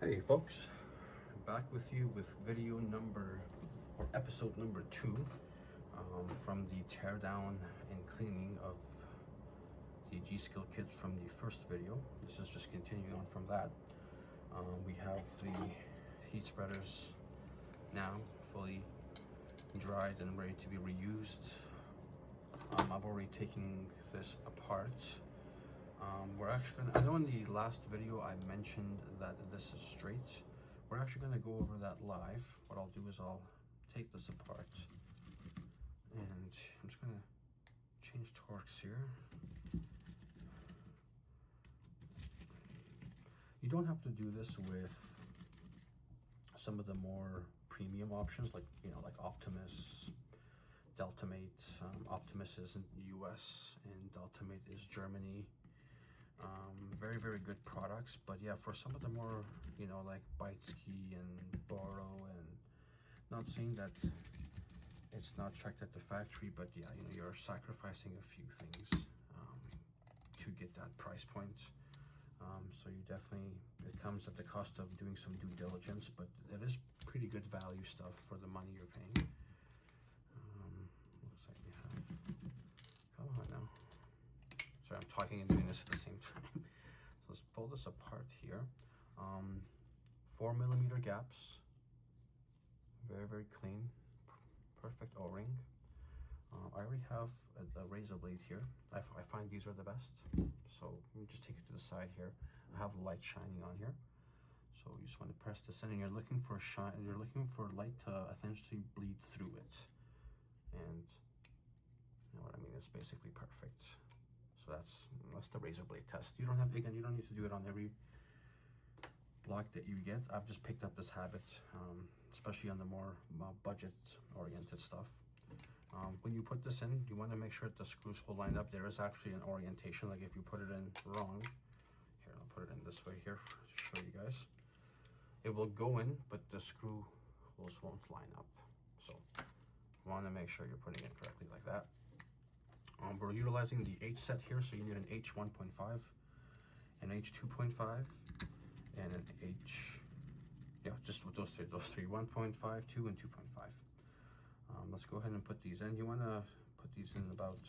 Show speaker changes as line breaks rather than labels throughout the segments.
Hey folks, back with you with video number or episode number 2 from the teardown and cleaning of the G-Skill kit from the first video. This is just continuing on from that. We have the heat spreaders now fully dried and ready to be reused. I've already taken this apart. We're actually gonna, I know in the last video I mentioned that this is straight. We're actually gonna go over that live. What I'll do is I'll take this apart and I'm just gonna change torques here. You don't have to do this with some of the more premium options like, like Optimus, Deltamate. Optimus is in the US and Deltamate is Germany. Very good products, but yeah, for some of the more, like Biteskey and Borrow, and not saying that it's not checked at the factory, but yeah, you're sacrificing a few things to get that price point. So you definitely, it comes at the cost of doing some due diligence, but it is pretty good value stuff for the money you're paying. Looks like we have, come on now. Sorry, I'm talking and doing this at the same time. So let's pull this apart here. 4mm gaps, very clean, perfect O-ring. I already have a razor blade here. I find these are the best. So let me just take it to the side here. I have light shining on here. So you just want to press this in, and you're looking for shine. You're looking for light to essentially bleed through it. And you know what I mean? It's basically perfect. So that's the razor blade test. You don't have, again, you don't need to do it on every block that you get. I've just picked up this habit, especially on the more budget-oriented stuff. When you put this in, you want to make sure that the screws will line up. There is actually an orientation, like if you put it in wrong, here, I'll put it in this way here to show you guys. It will go in, but the screw holes won't line up. So you want to make sure you're putting it correctly like that. We're utilizing the H set here, so you need an H 1.5, an H 2.5, and an H, yeah, just with those three, 1.5, 2, and 2.5. Let's go ahead and put these in. You want to put these in about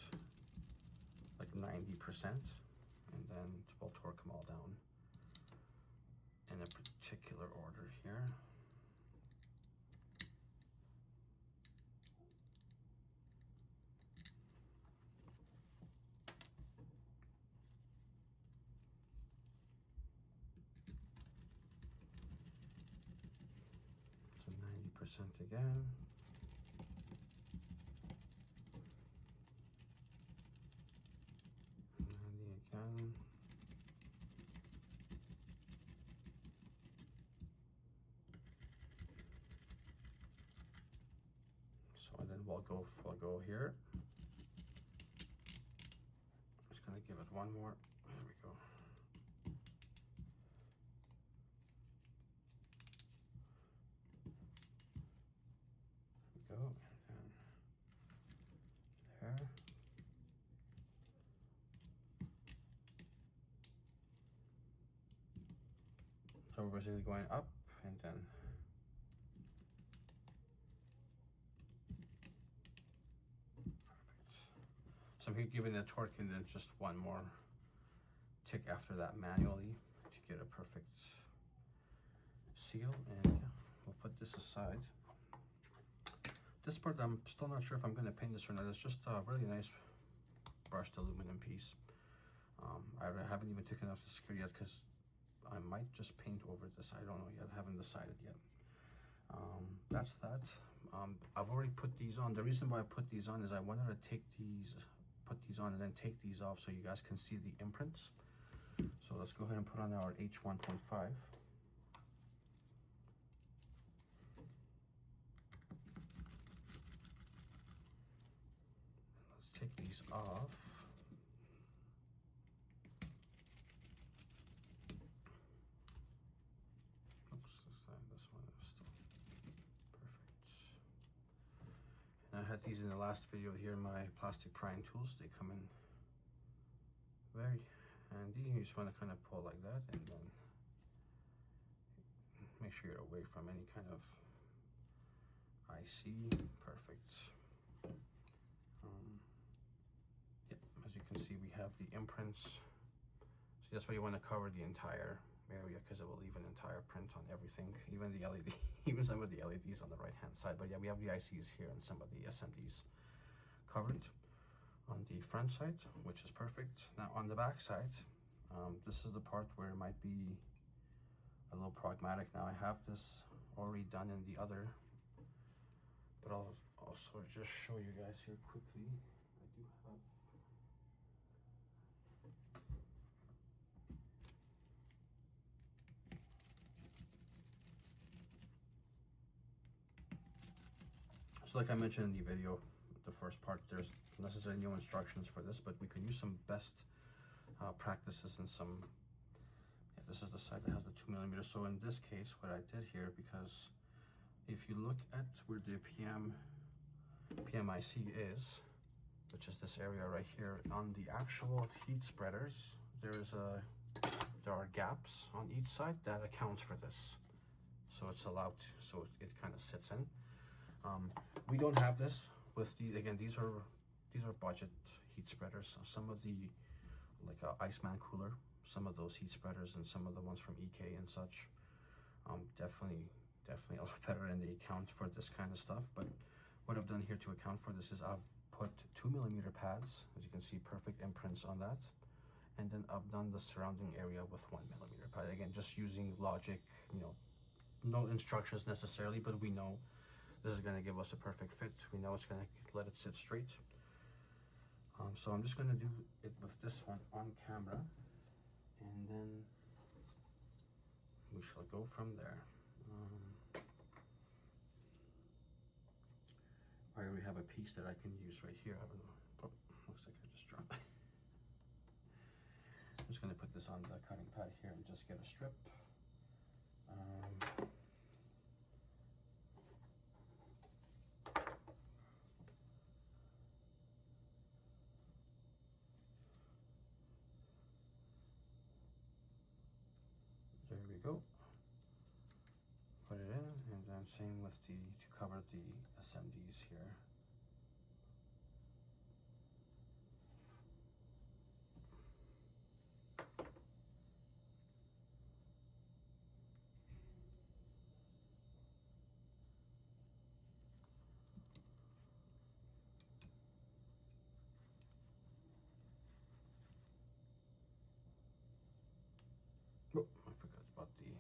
like 90%, and then we'll torque them all down in a particular order here. So 90% again. Again. So and then we'll go here. I'm just gonna give it one more. There we go. There we go, and then there. So we're basically going up and then perfect. So I'm giving the torque and then just one more tick after that manually to get a perfect seal. And yeah, we'll put this aside. This part, I'm still not sure if I'm going to paint this or not. It's just a really nice brushed aluminum piece. I haven't even taken off the screw yet because I might just paint over this. I don't know yet. I haven't decided yet. That's that. I've already put these on. The reason why I put these on is I wanted to put these on and then take these off so you guys can see the imprints. So let's go ahead and put on our H 1.5. Let's take these off. This one is still perfect. And I had these in the last video here, my plastic prying tools. They come in very handy. You just want to kind of pull like that, and then make sure you're away from any kind of IC. Perfect. Yep, as you can see, we have the imprints. So that's why you want to cover the entire area, because it will leave an entire print on everything, even the LED, even some of the LEDs on the right hand side. But yeah, we have the ICs here and some of the SMDs covered on the front side, which is perfect. Now on the back side, this is the part where it might be a little pragmatic. Now I have this already done in the other, but I'll also just show you guys here quickly. I do have so like I mentioned in the video, the first part, there's necessarily no instructions for this, but we could use some best practices and some, yeah, this is the side that has the 2mm. So in this case, what I did here, because if you look at where the PMIC is, which is this area right here, on the actual heat spreaders, there are gaps on each side that accounts for this. So it's allowed to, so it kind of sits in. We don't have this with the, again, these are budget heat spreaders. Some of the, like Iceman cooler, some of those heat spreaders and some of the ones from EK and such, definitely a lot better, and they account for this kind of stuff. But what I've done here to account for this is I've put 2mm pads, as you can see, perfect imprints on that, and then I've done the surrounding area with 1mm pad. Again, just using logic, you know, no instructions necessarily, but we know this is going to give us a perfect fit. We know it's going to let it sit straight. So I'm just going to do it with this one on camera, and then we shall go from there. I already have a piece that I can use right here. I don't know. Oh, looks like I just dropped it. I'm just going to put this on the cutting pad here and just get a strip. There we go. Put it in, and then same with the, to cover the SMDs here. Oh, I forgot about these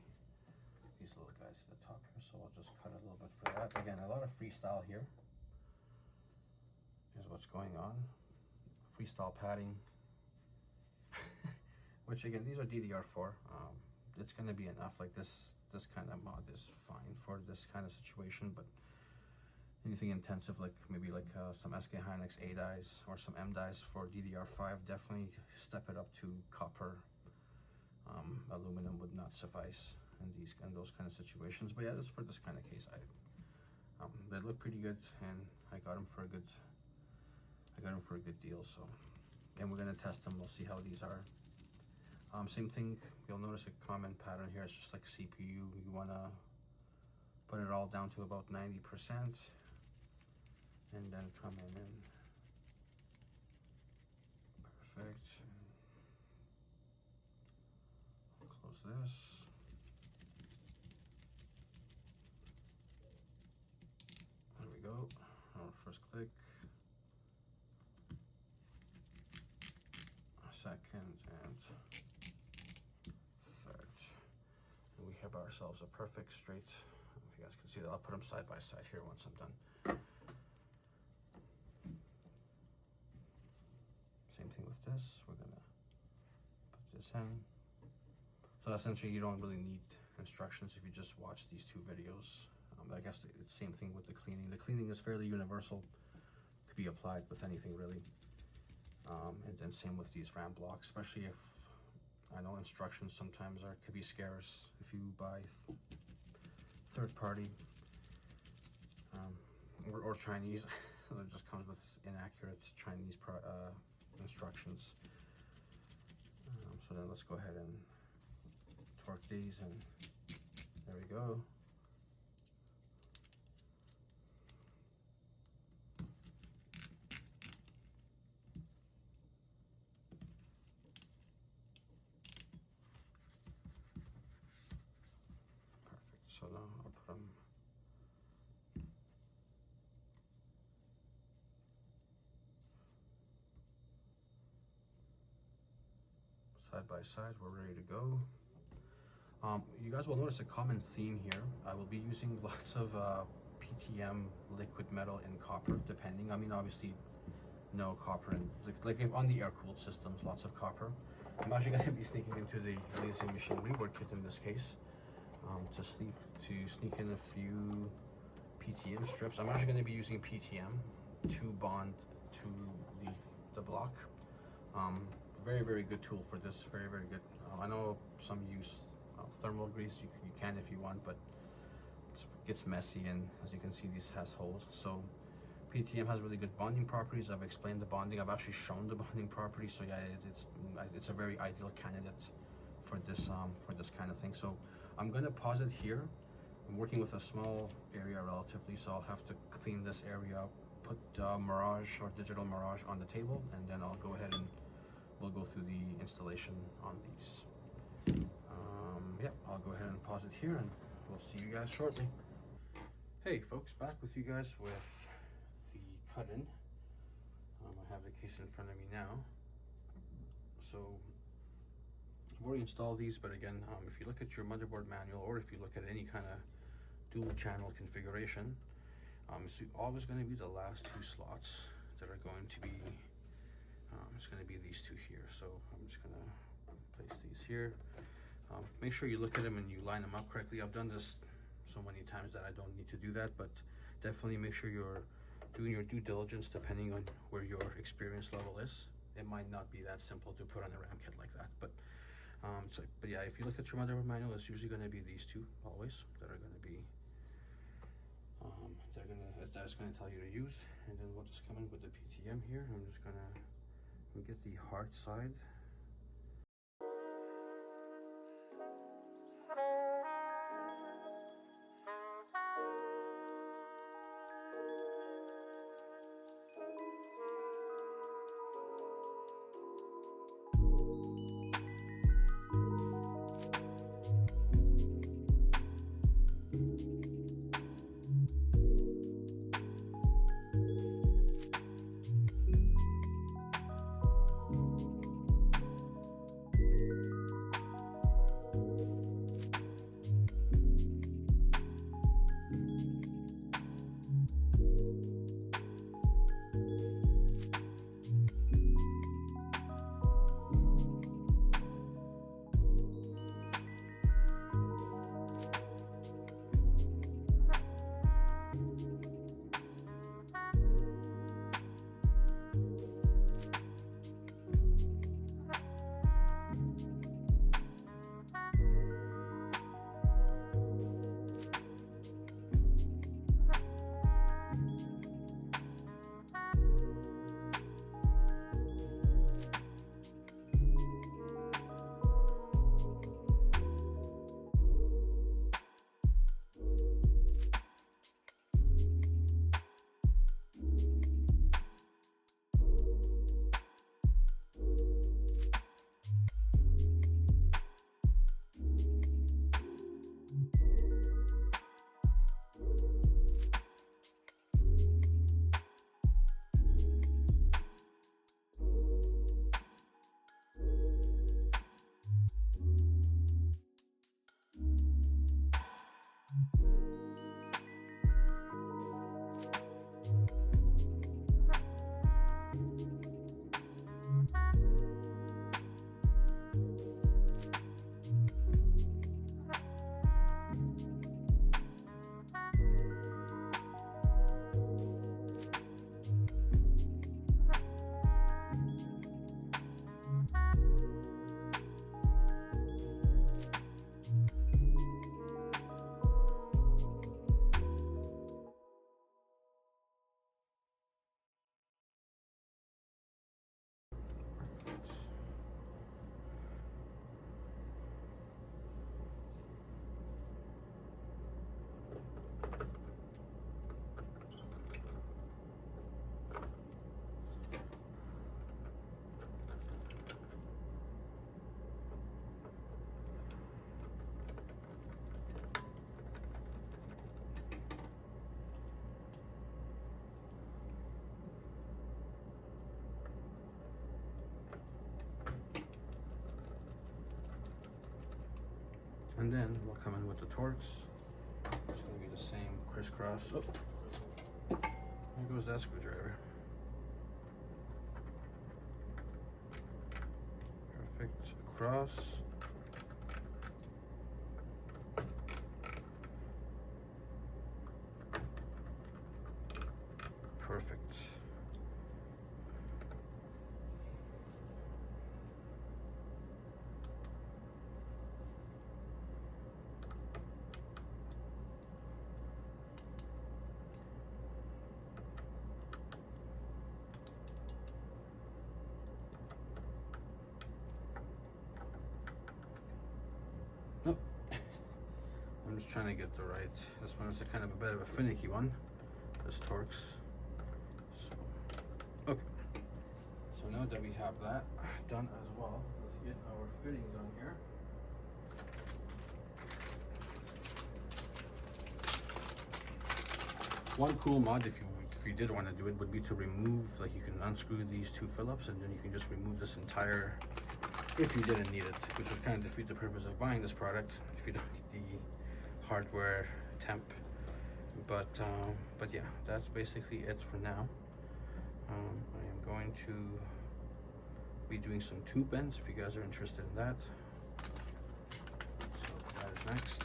little guys at the top here, so I'll just cut a little bit for that. Again, a lot of freestyle here is what's going on. Freestyle padding, which again, these are DDR4. It's going to be enough. Like this kind of mod is fine for this kind of situation, but anything intensive, like maybe like some SK Hynix A dies or some M dies for DDR5, definitely step it up to copper. Aluminum would not suffice in those kind of situations. But yeah, this for this kind of case, they look pretty good, and I got them for a good deal. So, and we're gonna test them. We'll see how these are. Same thing. You'll notice a common pattern here. It's just like CPU. You wanna put it all down to about 90%, and then come in. Perfect. Close this. There we go. Our first click. Second and third. And we have ourselves a perfect straight. If you guys can see that, I'll put them side by side here once I'm done. Same thing with this. We're gonna put this in. So essentially, you don't really need instructions if you just watch these two videos. I guess it's the same thing with the cleaning. The cleaning is fairly universal, could be applied with anything really. And then same with these RAM blocks, especially if, I know instructions sometimes could be scarce if you buy third party or Chinese. It just comes with inaccurate Chinese instructions. So then let's go ahead and torque these, and There we go. Perfect. So now I'll put them side by side. We're ready to go. You guys will notice a common theme here. I will be using lots of PTM liquid metal and copper, depending. I mean, obviously, no copper and like if on the air-cooled systems, lots of copper. I'm actually going to be sneaking into the lazy machine rework kit in this case to sneak in a few PTM strips. I'm actually going to be using PTM to bond to the block. Very, very good tool for this. Very, very good. I know some use thermal grease. You can if you want, but it gets messy, and as you can see, this has holes. So PTM has really good bonding properties. I've explained the bonding. I've actually shown the bonding properties. So yeah, it's a very ideal candidate for this kind of thing. So I'm gonna pause it here. I'm working with a small area relatively, so I'll have to clean this area up, put Mirage or Digital Mirage on the table, and then I'll go ahead and we'll go through the installation on these. Yeah, I'll go ahead and pause it here and we'll see you guys shortly. Hey folks, back with you guys with the cut-in. I have the case in front of me now. So I've already installed these, but again, if you look at your motherboard manual, or if you look at any kind of dual channel configuration, it's always going to be the last two slots that are going to be, it's going to be these two here. So I'm just going to place these here. Make sure you look at them and you line them up correctly. I've done this so many times that I don't need to do that, but definitely make sure you're doing your due diligence depending on where your experience level is. It might not be that simple to put on a RAM kit like that, but yeah, if you look at your motherboard manual, it's usually going to be these two always that are going to be that's going to tell you to use. And then we'll just come in with the PTM here. I'm just going to get the hard side. And then we'll come in with the Torx. It's gonna be the same crisscross. Oh, there goes that screwdriver. Perfect. Across. Perfect. Nope. I'm just trying to get the right. This one is a kind of a bit of a finicky one. This Torx. So, okay. So now that we have that done as well, let's get our fittings on here. One cool mod, if you did want to do it, would be to remove, like you can unscrew these two Phillips and then you can just remove this entire, if you didn't need it, which would kind of defeat the purpose of buying this product if you don't need the hardware temp. But yeah, that's basically it for now. I am going to be doing some tube bends if you guys are interested in that. So that is next.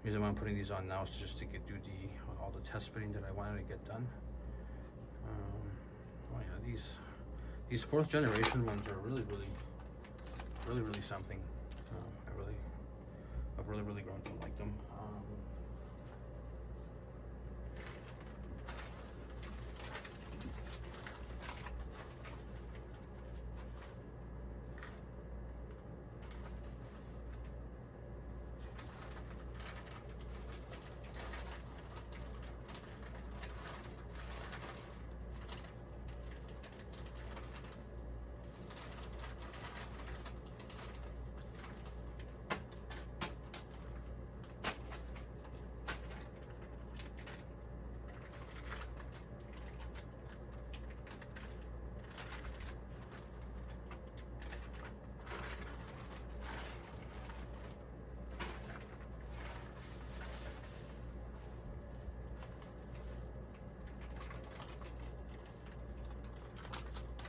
The reason why I'm putting these on now is just to do all the test fitting that I wanted to get done. Oh yeah, these 4th generation ones are really something. I've really grown to like them.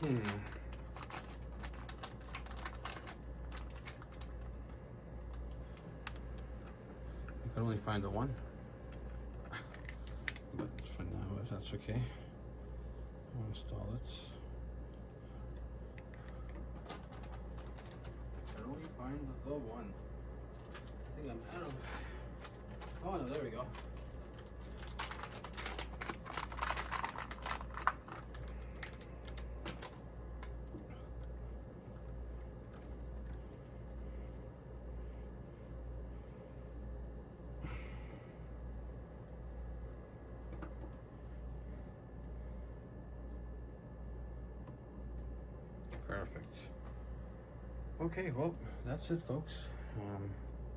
You can only find the one, but for now, if that's okay, I'll install it. I can only find the one. I think I'm out of. Oh no, there we go. Perfect. Okay, well, that's it, folks.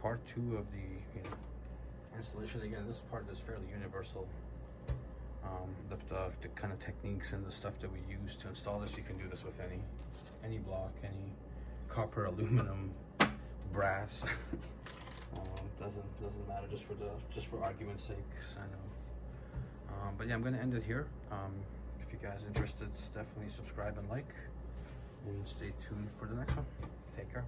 Part 2 of the installation. Again, this part is fairly universal. The kind of techniques and the stuff that we use to install this, you can do this with any block, any copper, aluminum, brass. Doesn't matter, just for argument's sake. I know. But yeah, I'm gonna end it here. If you guys are interested, definitely subscribe and like. And stay tuned for the next one. Take care.